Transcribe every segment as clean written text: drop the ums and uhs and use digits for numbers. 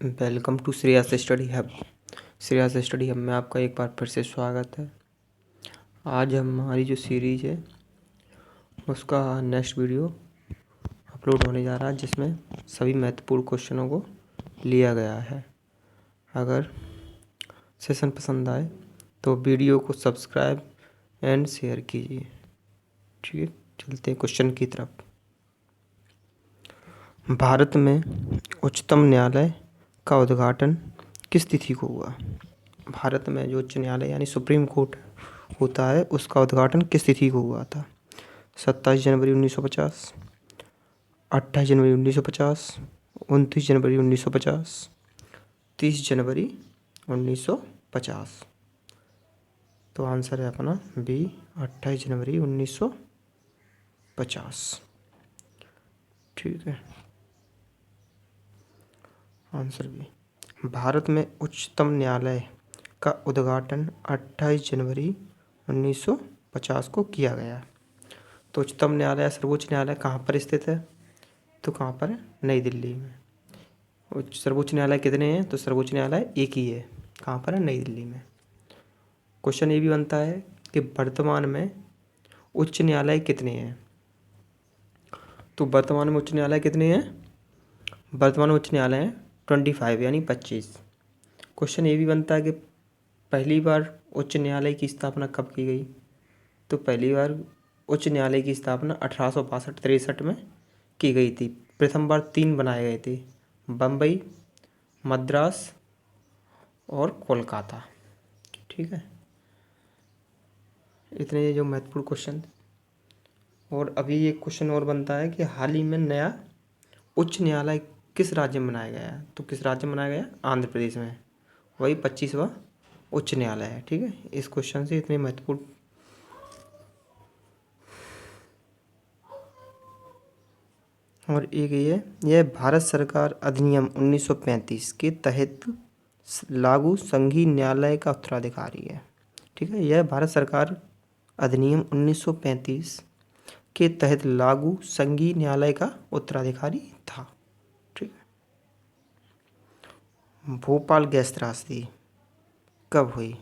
Welcome to Shreyas study hub. Shreyas study hub में आपका एक बार फिर से स्वागत है। आज हमारी जो सीरीज है उसका नेक्स्ट वीडियो अपलोड होने जा रहा है, जिसमें सभी महत्वपूर्ण क्वेश्चनों को लिया गया है। अगर सेशन पसंद आए तो वीडियो को सब्सक्राइब एंड शेयर कीजिए। ठीक है, चलते हैं क्वेश्चन की तरफ। भारत में उच्चतम न्यायालय का उद्घाटन किस तिथि को हुआ? भारत में जो उच्च न्यायालय यानी सुप्रीम कोर्ट होता है, उसका उद्घाटन किस तिथि को हुआ था? 27 जनवरी 1950, 28 जनवरी 1950, 29 जनवरी 1950, 30 जनवरी 1950। तो आंसर है अपना बी, 28 जनवरी 1950। ठीक है, आंसर बी। भारत में उच्चतम न्यायालय का उद्घाटन 28 जनवरी 1950 को किया गया। तो उच्चतम न्यायालय सर्वोच्च न्यायालय कहाँ पर स्थित है? तो कहाँ पर है? नई दिल्ली में। सर्वोच्च न्यायालय कितने हैं? तो सर्वोच्च न्यायालय एक ही है। कहाँ पर है? नई दिल्ली में। क्वेश्चन ये भी बनता है कि वर्तमान में उच्च न्यायालय कितने हैं? तो वर्तमान में उच्च न्यायालय कितने हैं? वर्तमान में उच्च न्यायालय हैं 25 यानी 25। क्वेश्चन ये भी बनता है कि पहली बार उच्च न्यायालय की स्थापना कब की गई? तो पहली बार उच्च न्यायालय की स्थापना 1862-63 में की गई थी। प्रथम बार 3 बनाए गए थे, बम्बई, मद्रास और कोलकाता। ठीक है, इतने जो महत्वपूर्ण क्वेश्चन। और अभी एक क्वेश्चन और बनता है कि हाल ही में नया उच्च न्यायालय किस राज्य में बनाया गया है? तो किस राज्य में बनाया गया? आंध्र प्रदेश में। वही 25वां उच्च न्यायालय है। ठीक है, इस क्वेश्चन से इतने महत्वपूर्ण। और एक यह भारत सरकार अधिनियम 1935 के तहत लागू संघीय न्यायालय का उत्तराधिकारी है। ठीक है, यह भारत सरकार अधिनियम 1935 के तहत लागू संघीय न्यायालय का उत्तराधिकारी था। ठीक है, भोपाल गैस त्रासदी कब हुई?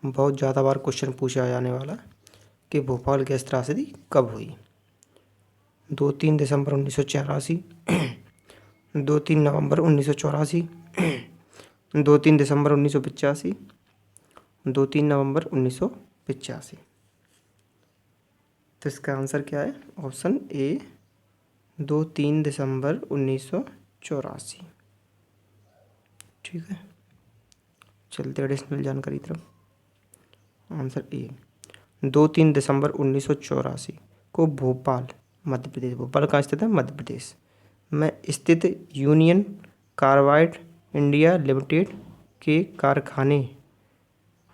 बहुत ज़्यादा बार क्वेश्चन पूछा जाने वाला कि भोपाल गैस त्रासदी कब हुई? 2-3 दिसंबर 1984, 2-3 नवंबर 1984, 2-3 दिसंबर 1985, 2-3 नवंबर 1985। तो इसका आंसर क्या है? ऑप्शन ए, 2-3 दिसंबर 1984। ठीक है, चलते एडिशनल जानकारी तरफ। आंसर ए, 2-3 दिसंबर 1984 को भोपाल, मध्य प्रदेश, भोपाल कहाँ स्थित है? मध्य प्रदेश में स्थित यूनियन कार्बाइड इंडिया लिमिटेड के कारखाने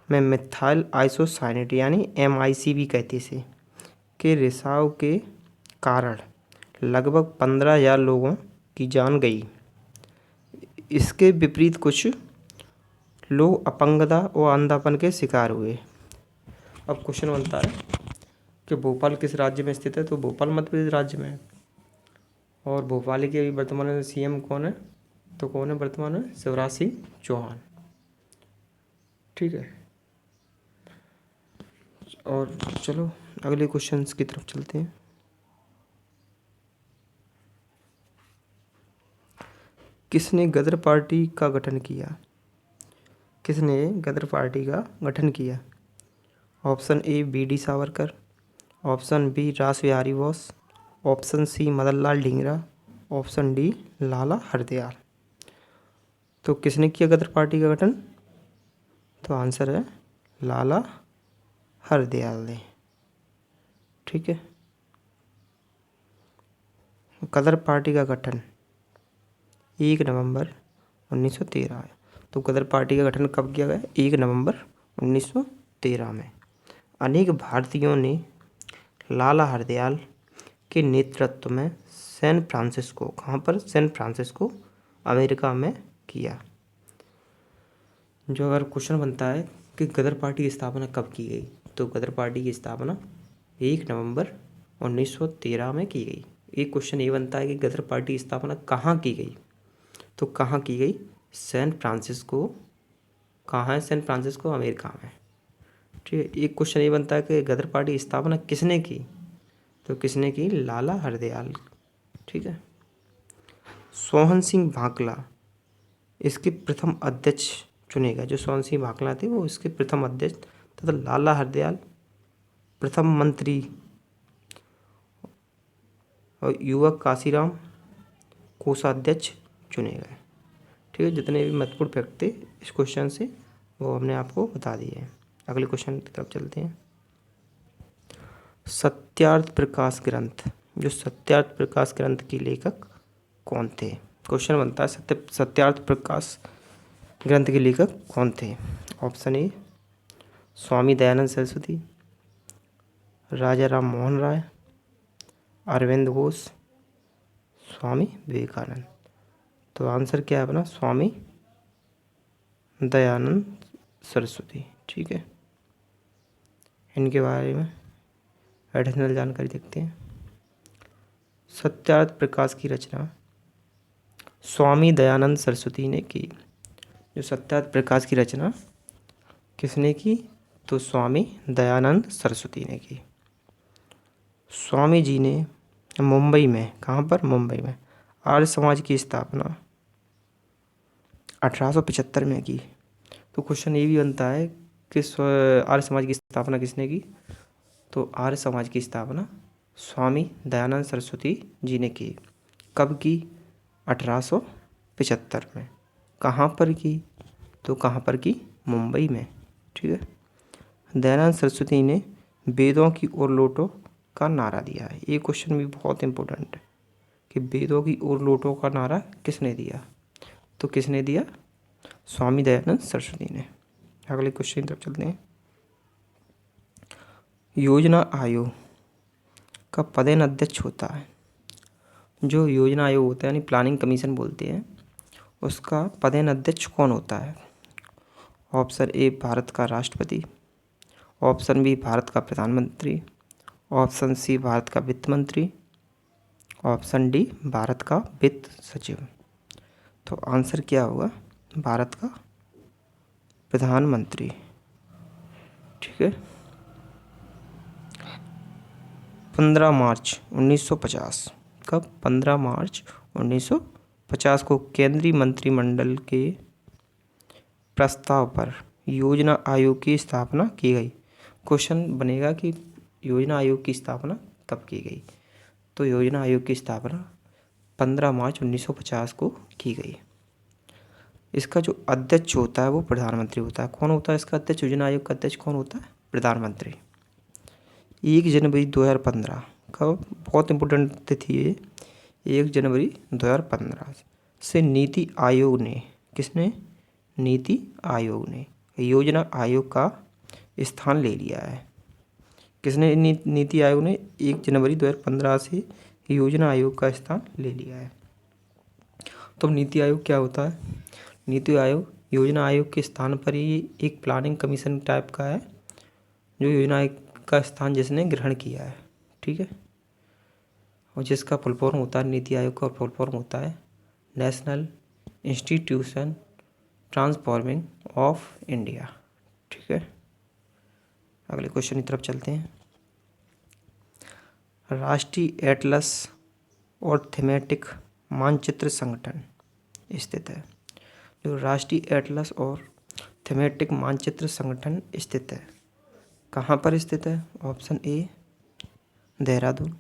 में मिथाइल आइसोसाइनेट यानी MIC भी कहते से के रिसाव के कारण लगभग 15,000 लोगों की जान गई। इसके विपरीत कुछ लोग अपंगता और अंधापन के शिकार हुए। अब क्वेश्चन बनता है कि भोपाल किस राज्य में स्थित है? तो भोपाल मध्य प्रदेश राज्य में है। और भोपाल के अभी वर्तमान में CM कौन है? तो कौन है वर्तमान में? शिवराज सिंह चौहान। ठीक है, और चलो अगले क्वेश्चन की तरफ चलते हैं। किसने गदर पार्टी का गठन किया? किसने गदर पार्टी का गठन किया? Option A BD Savarkar, option B Ras Behari Bose, option C Madanlal Dhingra, option D Lala Hardayal. तो किसने किया गदर पार्टी का गठन? तो आंसर है लाला हरदयाल ने। ठीक है, गदर पार्टी का गठन 1 नवंबर 1913 है। तो गदर पार्टी का गठन कब किया गया? 1 नवंबर 1913 में। अनेक भारतीयों ने लाला हरदयाल के नेतृत्व में सैन फ्रांसिस्को, कहाँ पर? सैन फ्रांसिस्को अमेरिका में किया। जो अगर क्वेश्चन बनता है कि गदर पार्टी की स्थापना कब की गई? तो गदर पार्टी की स्थापना 1 नवंबर 1913 में की गई। एक क्वेश्चन ये बनता है कि गदर पार्टी की स्थापना कहाँ की गई? तो कहाँ की गई? San Francisco. कहाँ है सैन फ्रांसिस्को? अमेरिका में। ठीक है। एक क्वेश्चन ये बनता है कि गदर पार्टी की स्थापना किसने की? तो किसने की? लाला हरदयाल। ठीक है। सोहन सिंह भाकला इसके प्रथम अध्यक्ष चुने गए। जो सोहन सिंह भाकला थे वो इसके प्रथम अध्यक्ष तथा लाला हरदयाल प्रथम मंत्री और युवक काशीराम कोषाध्यक्ष चुने गए। ठीक है। जितने भी महत्वपूर्ण फैक्ट थे इस क्वेश्चन से वो हमने आपको बता दिए हैं। अगले क्वेश्चन की तरफ चलते हैं। सत्यार्थ प्रकाश ग्रंथ, जो सत्यार्थ प्रकाश ग्रंथ के लेखक कौन थे? क्वेश्चन बनता है सत्यार्थ प्रकाश ग्रंथ के लेखक कौन थे? ऑप्शन ए स्वामी दयानंद सरस्वती, राजा राम मोहन राय, अरविंद घोष, स्वामी विवेकानंद। तो आंसर क्या है अपना? स्वामी दयानंद सरस्वती। ठीक है। इनके बारे में एडिशनल जानकारी देखते हैं। सत्यार्थ प्रकाश की रचना स्वामी दयानंद सरस्वती ने की। जो सत्यार्थ प्रकाश की रचना किसने की? तो स्वामी दयानंद सरस्वती ने की। स्वामी जी ने मुंबई में, कहाँ पर? मुंबई में आर्य समाज की स्थापना 1875 में की। तो क्वेश्चन ये भी बनता है कि आर्य समाज की स्थापना किसने की? तो आर्य समाज की स्थापना स्वामी दयानंद सरस्वती जी ने की। कब की? 1875 में। कहाँ पर की? तो कहाँ पर की? मुंबई में। ठीक है। दयानंद सरस्वती ने वेदों की ओर लौटो का नारा दिया है। ये क्वेश्चन भी बहुत इंपॉर्टेंट है कि वेदों की ओर लौटो का नारा किसने दिया? तो किसने दिया? स्वामी दयानंद सरस्वती ने। अगले क्वेश्चन की तरफ चलते हैं। योजना आयोग का पदेन अध्यक्ष होता है। जो योजना आयोग होता है यानी प्लानिंग कमीशन बोलते हैं, उसका पदेन अध्यक्ष कौन होता है? ऑप्शन ए भारत का राष्ट्रपति, ऑप्शन बी भारत का प्रधानमंत्री, ऑप्शन सी भारत का वित्त मंत्री, ऑप्शन डी भारत का वित्त सचिव। तो आंसर क्या होगा? भारत का प्रधानमंत्री। ठीक है। 15 मार्च 1950। कब? 15 मार्च 1950 को केंद्रीय मंत्रिमंडल के प्रस्ताव पर योजना आयोग की स्थापना की गई। क्वेश्चन बनेगा कि योजना आयोग की स्थापना कब की गई? तो योजना आयोग की स्थापना 15 मार्च 1950 को की गई। इसका जो अध्यक्ष होता है वो प्रधानमंत्री होता है। कौन होता है इसका अध्यक्ष? योजना आयोग का अध्यक्ष कौन होता है? प्रधानमंत्री। 1 जनवरी 2015। कब? बहुत इंपॉर्टेंट तिथि है। 1 जनवरी 2015 से नीति आयोग ने, किसने? नीति आयोग ने योजना आयोग का स्थान ले लिया है। किसने? नीति आयोग ने 1 जनवरी 2015 से योजना आयोग का स्थान ले लिया है। तो नीति आयोग क्या होता है? नीति आयोग योजना आयोग के स्थान पर ही एक प्लानिंग कमीशन टाइप का है, जो योजना आयोग का स्थान जिसने ग्रहण किया है। ठीक है। और जिसका फुल फॉर्म होता है, नीति आयोग का फुल फॉर्म होता है national institution transforming of India. ठीक है। अगले क्वेश्चन की तरफ चलते हैं। राष्ट्रीय एटलस और थीमेटिक मानचित्र संगठन स्थित है। जो राष्ट्रीय एटलस और थीमेटिक मानचित्र संगठन स्थित है, कहाँ पर स्थित है? Option A Dehradun,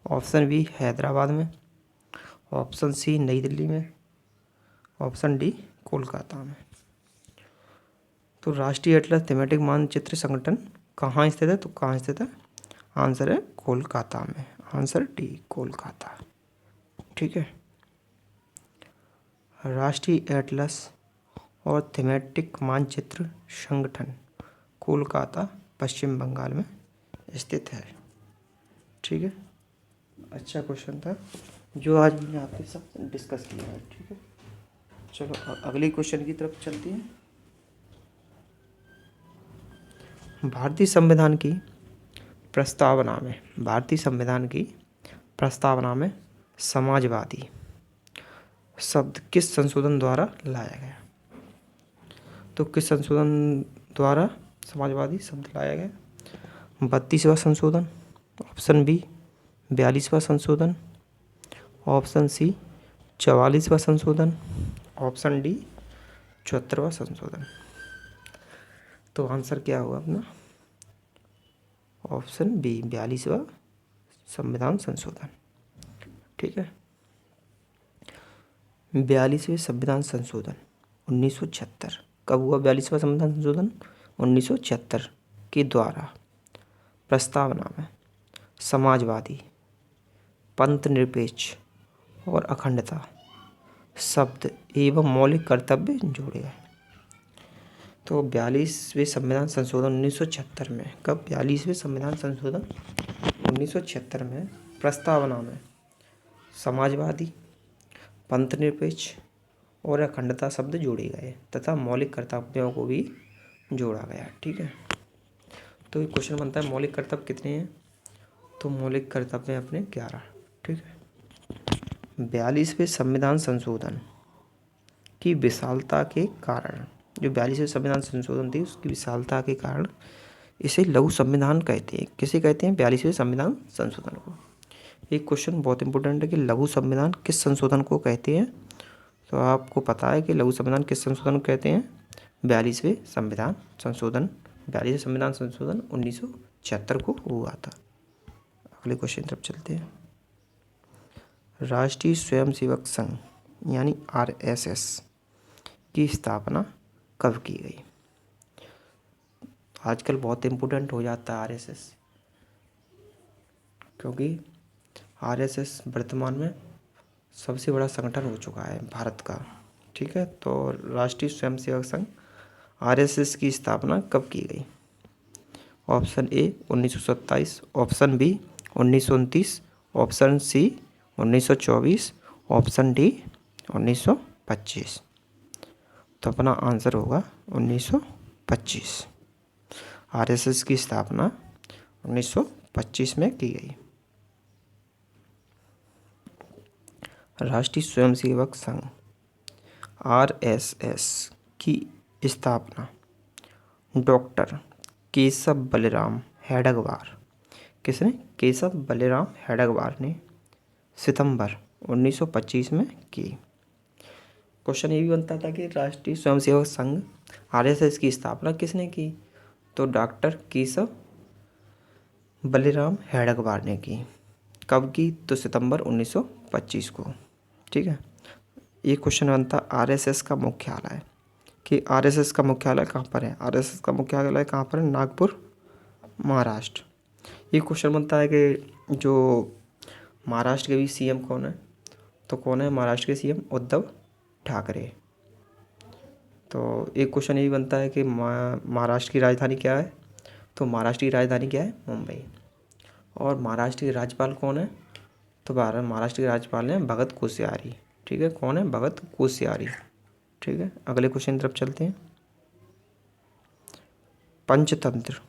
option B Hyderabad में, ऑप्शन सी नई दिल्ली में, ऑप्शन डी कोलकाता में। तो राष्ट्रीय एटलस थीमेटिक मानचित्र संगठन कहाँ स्थित है? तो कहाँ स्थित है? आंसर है कोलकाता में। Answer D Kolkata. ठीक है। राष्ट्रीय एटलस और थीमेटिक मानचित्र संगठन कोलकाता पश्चिम बंगाल में स्थित है। ठीक है। अच्छा क्वेश्चन था जो आज मैंने आपके साथ डिस्कस किया है। ठीक है। चलो अगले क्वेश्चन की तरफ चलते हैं। भारतीय संविधान की प्रस्तावना में, भारतीय संविधान की प्रस्तावना में समाजवादी शब्द किस संशोधन द्वारा लाया गया? तो किस संशोधन द्वारा समाजवादी शब्द लाया गया? 32वां संशोधन, ऑप्शन बी 42वां संशोधन, ऑप्शन सी 44वां संशोधन, ऑप्शन डी 74वां संशोधन। तो आंसर क्या होगा अपना? ऑप्शन बी 42वां संविधान संशोधन। ठीक है, 42वें संविधान संशोधन 1976 कब हुआ? 42वां संविधान संशोधन 1976 के द्वारा प्रस्तावना में समाजवादी, पंथ निरपेक्ष और अखंडता शब्द एवं मौलिक कर्तव्य जोड़े गए। तो 42वें संविधान संशोधन 1976 में, कब? 42वें संविधान संशोधन 1976 में प्रस्तावना में समाजवादी, पंथ निरपेक्ष और अखंडता शब्द जोड़े गए तथा मौलिक कर्तव्यों को भी जोड़ा गया। ठीक है, तो ये क्वेश्चन बनता है मौलिक कर्तव्य कितने हैं? तो मौलिक कर्तव्य हैं अपने 11। ठीक है, 42वें संविधान संशोधन की विशालता के कारण, जो 42वें संविधान संशोधन थी उसकी विशालता के कारण इसे लघु संविधान कहते हैं। किसे कहते हैं? 42वें संविधान संशोधन को। एक क्वेश्चन बहुत इंपॉर्टेंट है कि लघु संविधान किस संशोधन को कहते हैं? तो आपको पता है कि लघु संविधान किस संशोधन को कहते हैं? 42वें संविधान संशोधन। 42वें संविधान संशोधन 1976 को हुआ था। अगले क्वेश्चन तरफ चलते हैं। राष्ट्रीय स्वयंसेवक संघ यानी RSS की स्थापना कब की गई? आजकल बहुत इम्पोर्टेंट हो जाता है RSS, क्योंकि RSS वर्तमान में सबसे बड़ा संगठन हो चुका है भारत का। ठीक है, तो राष्ट्रीय स्वयंसेवक संघ RSS की स्थापना कब की गई? Option A 1927, option B 1929, option C 1924, option D 1925। तो अपना आंसर होगा 1925। RSS की स्थापना 1925 में की गई। राष्ट्रीय स्वयंसेवक संघ RSS की स्थापना डॉक्टर केशव बलिराम हेडगेवार, किसने? केशव बलिराम हेडगेवार ने सितंबर 1925 में की। क्वेश्चन ये भी बनता था कि राष्ट्रीय स्वयंसेवक संघ RSS की स्थापना किसने की? तो डॉक्टर केशव बलिराम हेडगेवार ने की। कब की? तो सितंबर 1925 को। ठीक है, ये क्वेश्चन बनता RSS का मुख्यालय, कि RSS का मुख्यालय कहाँ पर है? RSS का मुख्यालय कहाँ पर है? नागपुर, महाराष्ट्र। ये क्वेश्चन बनता है कि जो महाराष्ट्र के भी CM कौन है? तो कौन है महाराष्ट्र के CM? उद्धव ठाकरे। तो एक क्वेश्चन ये भी बनता है कि महाराष्ट्र की राजधानी क्या है? तो महाराष्ट्र की राजधानी क्या है? मुंबई। और महाराष्ट्र के राज्यपाल कौन है? तो महाराष्ट्र के राज्यपाल हैं भगत कोश्यारी। ठीक है, कौन है? भगत कोश्यारी। ठीक है, अगले क्वेश्चन तरफ चलते हैं। पंचतंत्र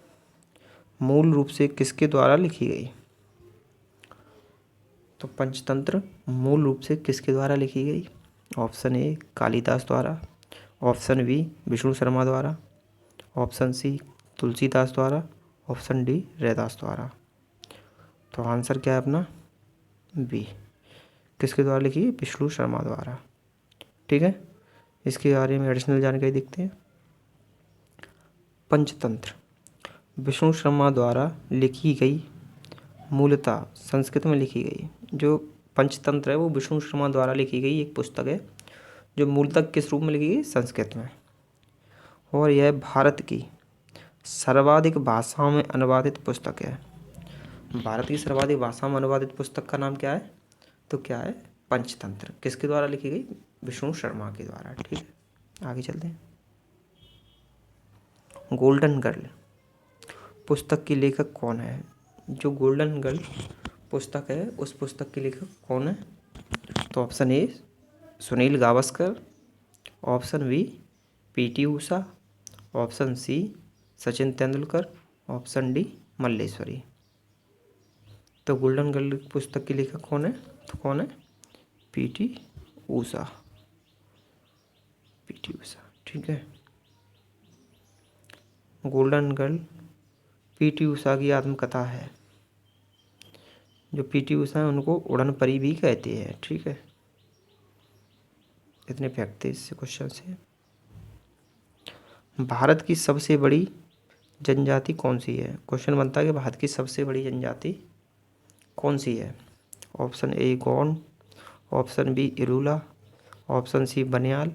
मूल रूप से किसके द्वारा लिखी गई? तो पंचतंत्र मूल रूप से किसके द्वारा लिखी गई? ऑप्शन ए कालिदास द्वारा, ऑप्शन बी विष्णु शर्मा द्वारा, ऑप्शन सी तुलसीदास द्वारा, ऑप्शन डी रैदास द्वारा। तो आंसर क्या है अपना? बी। किसके द्वारा लिखी? विष्णु शर्मा द्वारा। ठीक है, इसके बारे में एडिशनल जानकारी देखते हैं। पंचतंत्र विष्णु शर्मा द्वारा लिखी गई, मूलतः संस्कृत में लिखी गई। जो पंचतंत्र है वो विष्णु शर्मा द्वारा लिखी गई एक पुस्तक है, जो मूलतः किस रूप में लिखी गई? संस्कृत में। और यह भारत की सर्वाधिक भाषाओं में अनुवादित पुस्तक है। भारत की सर्वाधिक भाषाओं में अनुवादित पुस्तक का नाम क्या है? तो क्या है? पंचतंत्र। किसके द्वारा लिखी गई? विष्णु शर्मा के द्वारा। ठीक है, आगे चलते हैं। गोल्डन गर्ल पुस्तक की लेखक कौन है? जो गोल्डन गर्ल पुस्तक है उस पुस्तक के लेखक कौन है? तो option A Sunil Gavaskar, option B PT Usha, option C Sachin Tendulkar, option D Malleswari. तो गोल्डन गर्ल पुस्तक के लेखक कौन है? तो कौन है? PT ऊषा, पीटी ऊषा, ठीक है। गोल्डन गर्ल पीटी ऊषा की आत्मकथा है। जो पीटी ऊषा है उनको उड़न परी भी कहते हैं, ठीक है। इतने फैक्ट थे इस क्वेश्चन से। भारत की सबसे बड़ी जनजाति कौन सी है? क्वेश्चन बनता है कि भारत की सबसे बड़ी जनजाति कौन सी है? Option A Gond, option B Irula, option C Baniyal,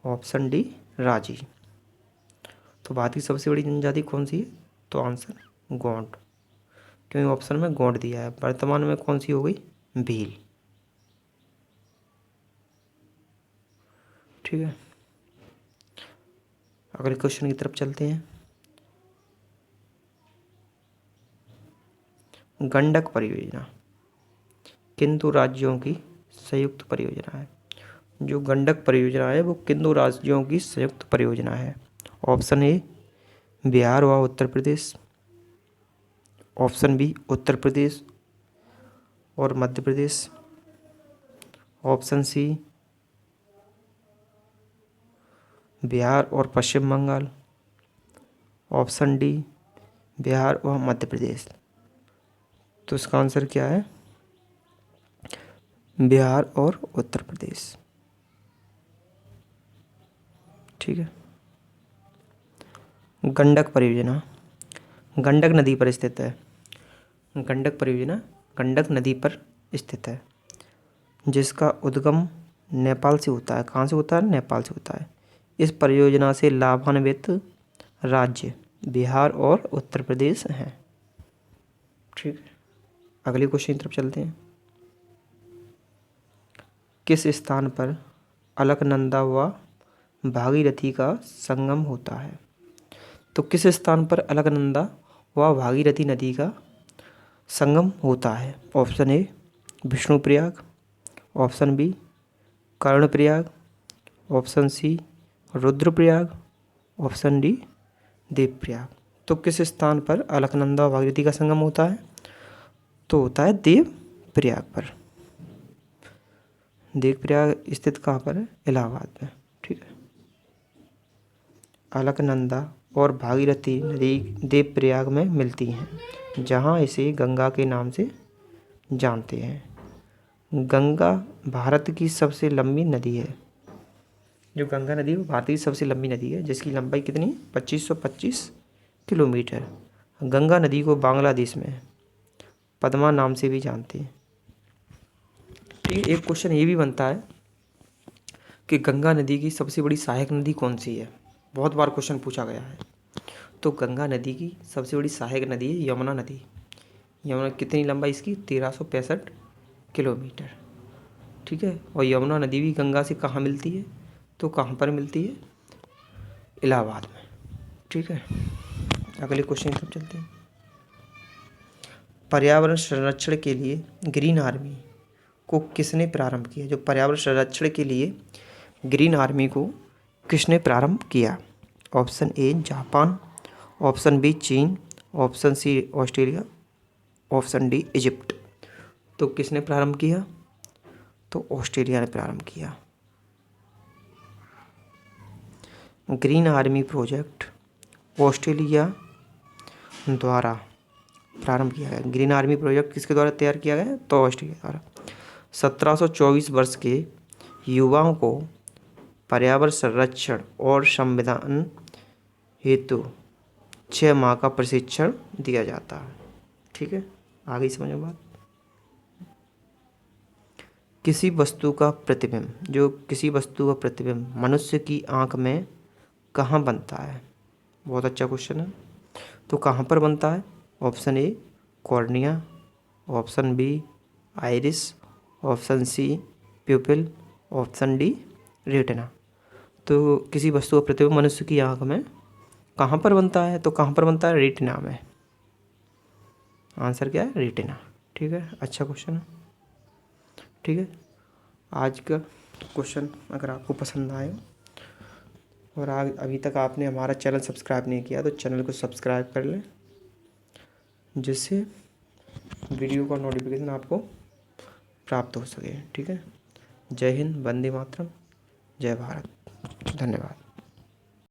option D Raji. तो भारत की सबसे बड़ी जनजाति कौन सी है? तो आंसर गोंड, क्योंकि ऑप्शन में गोंड दिया है। वर्तमान में कौन सी हो गई? भील, ठीक है। अगले क्वेश्चन की तरफ चलते हैं। गंडक परियोजना किन दो राज्यों की संयुक्त परियोजना है? जो गंडक परियोजना है वो किन दो राज्यों की संयुक्त परियोजना है? ऑप्शन ए बिहार व उत्तर प्रदेश, ऑप्शन बी उत्तर प्रदेश और मध्य प्रदेश, ऑप्शन सी बिहार और पश्चिम बंगाल, ऑप्शन डी बिहार व मध्य प्रदेश। तो इसका आंसर क्या है? बिहार और उत्तर प्रदेश, ठीक है। गंडक परियोजना गंडक नदी पर स्थित है। गंडक परियोजना गंडक नदी पर स्थित है, जिसका उद्गम नेपाल से होता है। कहाँ से होता है? नेपाल से होता है। इस परियोजना से लाभान्वित राज्य बिहार और उत्तर प्रदेश हैं, ठीक है। अगले क्वेश्चन की तरफ चलते हैं। किस स्थान पर अलकनंदा व भागीरथी का संगम होता है? तो किस स्थान पर अलकनंदा व भागीरथी नदी का संगम होता है? Option A Vishnuprayag, option B Karnaprayag, option C Rudraprayag, option D Devprayag. तो किस स्थान पर अलकनंदा व भागीरथी का संगम होता है? तो होता है देवप्रयाग पर। देवप्रयाग स्थित कहाँ पर है? इलाहाबाद में, ठीक है। अलकनंदा और भागीरथी नदी देवप्रयाग में मिलती हैं, जहाँ इसे गंगा के नाम से जानते हैं। गंगा भारत की सबसे लंबी नदी है। जो गंगा नदी है वो भारत की सबसे लंबी नदी है, जिसकी लंबाई कितनी? 2525 किलोमीटर। गंगा नदी को बांग्लादेश में पद्मा नाम से भी जानते हैं, ठीक है। एक क्वेश्चन ये भी बनता है कि गंगा नदी की सबसे बड़ी सहायक नदी कौन सी है? बहुत बार क्वेश्चन पूछा गया है। तो गंगा नदी की सबसे बड़ी सहायक नदी है यमुना नदी। यमुना कितनी लंबाई इसकी? 1365 किलोमीटर, ठीक है। और यमुना नदी भी गंगा से कहाँ मिलती है? तो कहाँ पर मिलती है? इलाहाबाद में, ठीक है। अगले क्वेश्चन की तरफ चलते हैं। पर्यावरण संरक्षण के लिए ग्रीन आर्मी को किसने प्रारंभ किया? जो पर्यावरण संरक्षण के लिए ग्रीन आर्मी को किसने प्रारंभ किया? Option A Japan, option B चीन, option C Australia, option D Egypt. तो किसने प्रारंभ किया? तो ऑस्ट्रेलिया ने प्रारंभ किया। ग्रीन आर्मी प्रोजेक्ट ऑस्ट्रेलिया द्वारा प्रारंभ किया गया। ग्रीन आर्मी प्रोजेक्ट किसके द्वारा तैयार किया गया? तो ऑस्ट्रेलिया द्वारा। 1724 वर्ष के युवाओं को पर्यावरण संरक्षण और संविधान हेतु 6 माह का प्रशिक्षण दिया जाता है, ठीक है। आगे समझ में बात। किसी वस्तु का प्रतिबिंब किसी वस्तु का प्रतिबिंब मनुष्य की आंख में कहाँ बनता है? बहुत अच्छा क्वेश्चन है। तो कहाँ पर बनता है? Option A cornea, option B iris, option C pupil, option D retina. तो किसी वस्तु का प्रतिबिंब मनुष्य की आंख में कहाँ पर बनता है? तो कहाँ पर बनता है? रेटिना में। आंसर क्या है? रेटिना, ठीक है। अच्छा क्वेश्चन है, ठीक है। आज का क्वेश्चन अगर आपको पसंद आए और अभी तक आपने हमारा चैनल सब्सक्राइब नहीं किया तो चैनल को सब्सक्राइब कर लें, जिससे वीडियो का नोटिफिकेशन आपको प्राप्त हो सके, ठीक है। जय हिंद, वंदे मातरम, जय भारत। धन्यवाद।